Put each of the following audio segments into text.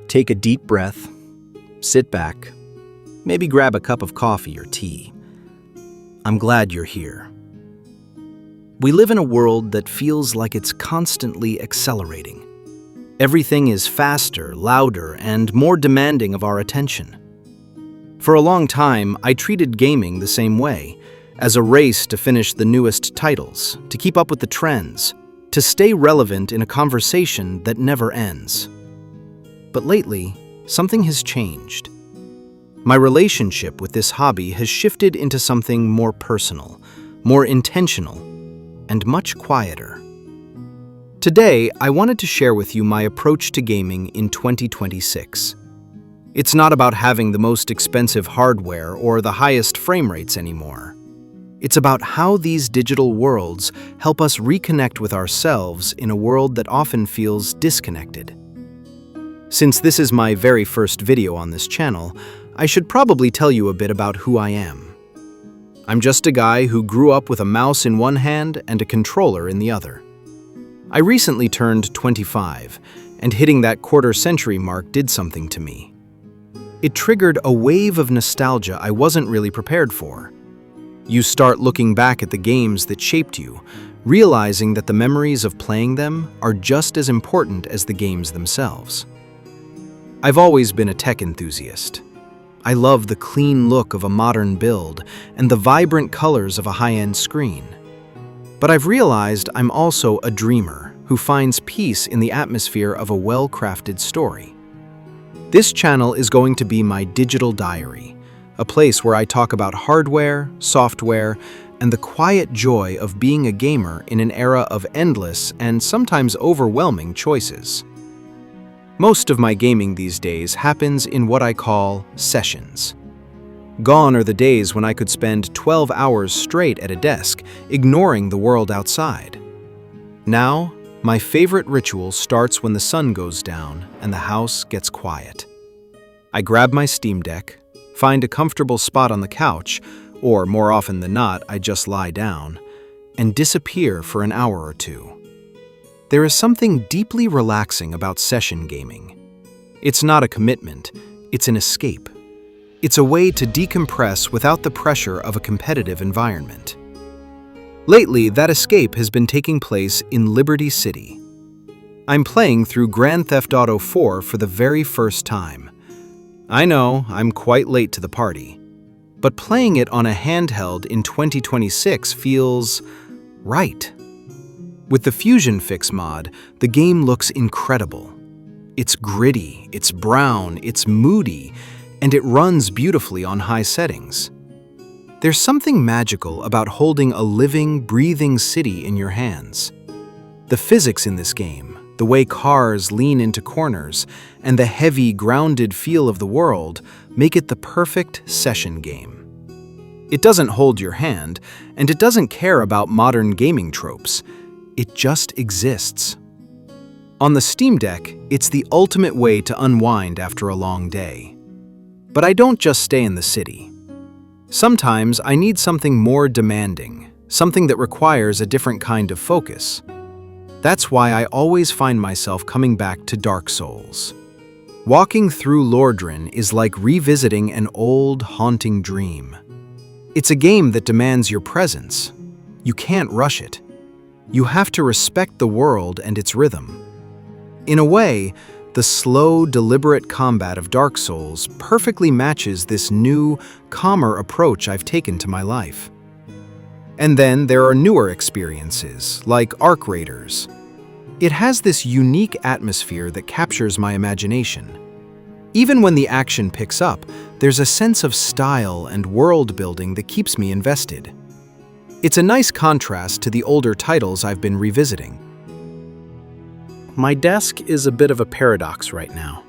Take a deep breath, sit back, maybe grab a cup of coffee or tea. I'm glad you're here. We live in a world that feels like it's constantly accelerating. Everything is faster, louder, and more demanding of our attention. For a long time, I treated gaming the same way, as a race to finish the newest titles, to keep up with the trends, to stay relevant in a conversation that never ends. But lately, something has changed. My relationship with this hobby has shifted into something more personal, more intentional, and much quieter. Today, I wanted to share with you my approach to gaming in 2026. It's not about having the most expensive hardware or the highest frame rates anymore. It's about how these digital worlds help us reconnect with ourselves in a world that often feels disconnected. Since this is my very first video on this channel, I should probably tell you a bit about who I am. I'm just a guy who grew up with a mouse in one hand and a controller in the other. I recently turned 25, and hitting that quarter-century mark did something to me. It triggered a wave of nostalgia I wasn't really prepared for. You start looking back at the games that shaped you, realizing that the memories of playing them are just as important as the games themselves. I've always been a tech enthusiast. I love the clean look of a modern build and the vibrant colors of a high-end screen. But I've realized I'm also a dreamer who finds peace in the atmosphere of a well-crafted story. This channel is going to be my digital diary, a place where I talk about hardware, software, and the quiet joy of being a gamer in an era of endless and sometimes overwhelming choices. Most of my gaming these days happens in what I call sessions. Gone are the days when I could spend 12 hours straight at a desk, ignoring the world outside. Now, my favorite ritual starts when the sun goes down and the house gets quiet. I grab my Steam Deck, find a comfortable spot on the couch, or more often than not, I just lie down, and disappear for an hour or two. There is something deeply relaxing about session gaming. It's not a commitment, it's an escape. It's a way to decompress without the pressure of a competitive environment. Lately, that escape has been taking place in Liberty City. I'm playing through Grand Theft Auto 4 for the very first time. I know, I'm quite late to the party. But playing it on a handheld in 2026 feels right. With the Fusion Fix mod, the game looks incredible. It's gritty, it's brown, it's moody, and it runs beautifully on high settings. There's something magical about holding a living, breathing city in your hands. The physics in this game, the way cars lean into corners, and the heavy, grounded feel of the world make it the perfect session game. It doesn't hold your hand, and it doesn't care about modern gaming tropes. It just exists. On the Steam Deck, it's the ultimate way to unwind after a long day. But I don't just stay in the city. Sometimes I need something more demanding, something that requires a different kind of focus. That's why I always find myself coming back to Dark Souls. Walking through Lordran is like revisiting an old, haunting dream. It's a game that demands your presence. You can't rush it. You have to respect the world and its rhythm. In a way, the slow, deliberate combat of Dark Souls perfectly matches this new, calmer approach I've taken to my life. And then there are newer experiences, like Arc Raiders. It has this unique atmosphere that captures my imagination. Even when the action picks up, there's a sense of style and world building that keeps me invested. It's a nice contrast to the older titles I've been revisiting. My desk is a bit of a paradox right now.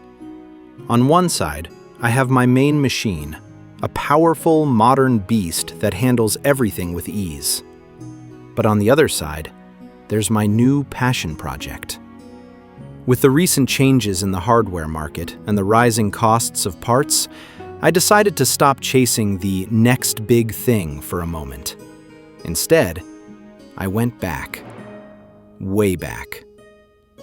On one side, I have my main machine, a powerful, modern beast that handles everything with ease. But on the other side, there's my new passion project. With the recent changes in the hardware market and the rising costs of parts, I decided to stop chasing the next big thing for a moment. Instead, I went back, way back.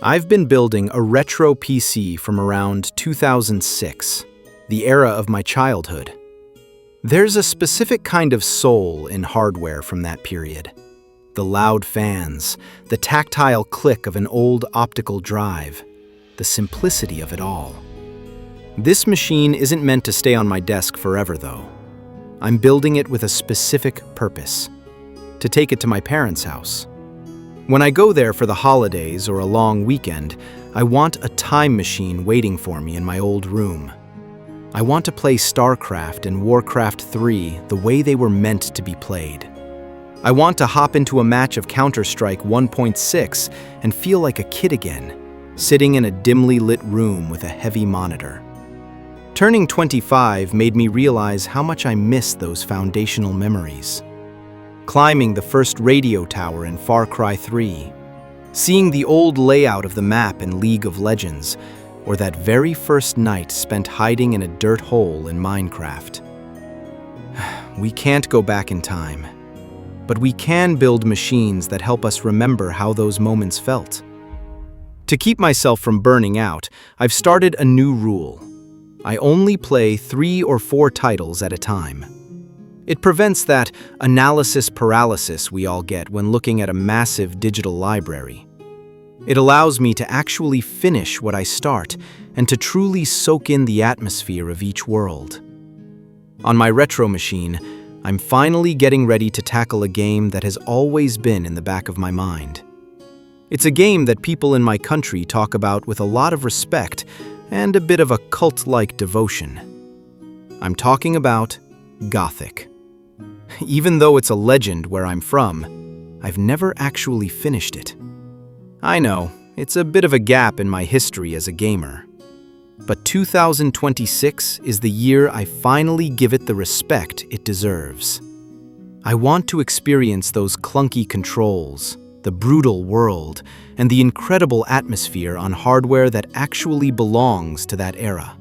I've been building a retro PC from around 2006, the era of my childhood. There's a specific kind of soul in hardware from that period. The loud fans, the tactile click of an old optical drive, the simplicity of it all. This machine isn't meant to stay on my desk forever, though. I'm building it with a specific purpose: to take it to my parents' house. When I go there for the holidays or a long weekend, I want a time machine waiting for me in my old room. I want to play StarCraft and Warcraft 3 the way they were meant to be played. I want to hop into a match of Counter-Strike 1.6 and feel like a kid again, sitting in a dimly lit room with a heavy monitor. Turning 25 made me realize how much I miss those foundational memories. Climbing the first radio tower in Far Cry 3, seeing the old layout of the map in League of Legends, or that very first night spent hiding in a dirt hole in Minecraft. We can't go back in time, but we can build machines that help us remember how those moments felt. To keep myself from burning out, I've started a new rule. I only play 3 or 4 titles at a time. It prevents that analysis paralysis we all get when looking at a massive digital library. It allows me to actually finish what I start and to truly soak in the atmosphere of each world. On my retro machine, I'm finally getting ready to tackle a game that has always been in the back of my mind. It's a game that people in my country talk about with a lot of respect and a bit of a cult-like devotion. I'm talking about Gothic. Even though it's a legend where I'm from, I've never actually finished it. I know, it's a bit of a gap in my history as a gamer. But 2026 is the year I finally give it the respect it deserves. I want to experience those clunky controls, the brutal world, and the incredible atmosphere on hardware that actually belongs to that era.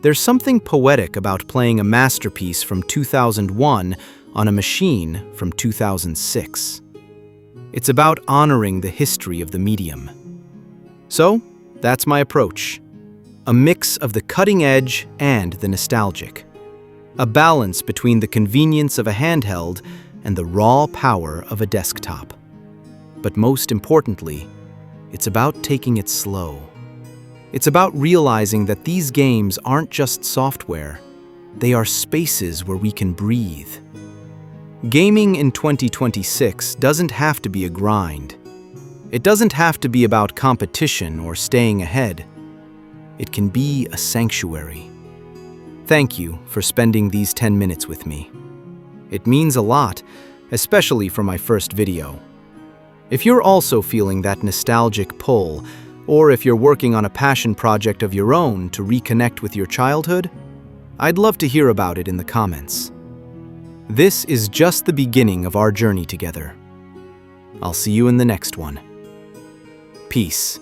There's something poetic about playing a masterpiece from 2001 on a machine from 2006. It's about honoring the history of the medium. So, that's my approach. A mix of the cutting edge and the nostalgic. A balance between the convenience of a handheld and the raw power of a desktop. But most importantly, it's about taking it slow. It's about realizing that these games aren't just software, they are spaces where we can breathe. Gaming in 2026 doesn't have to be a grind. It doesn't have to be about competition or staying ahead. It can be a sanctuary. Thank you for spending these 10 minutes with me. It means a lot, especially for my first video. If you're also feeling that nostalgic pull, or if you're working on a passion project of your own to reconnect with your childhood, I'd love to hear about it in the comments. This is just the beginning of our journey together. I'll see you in the next one. Peace.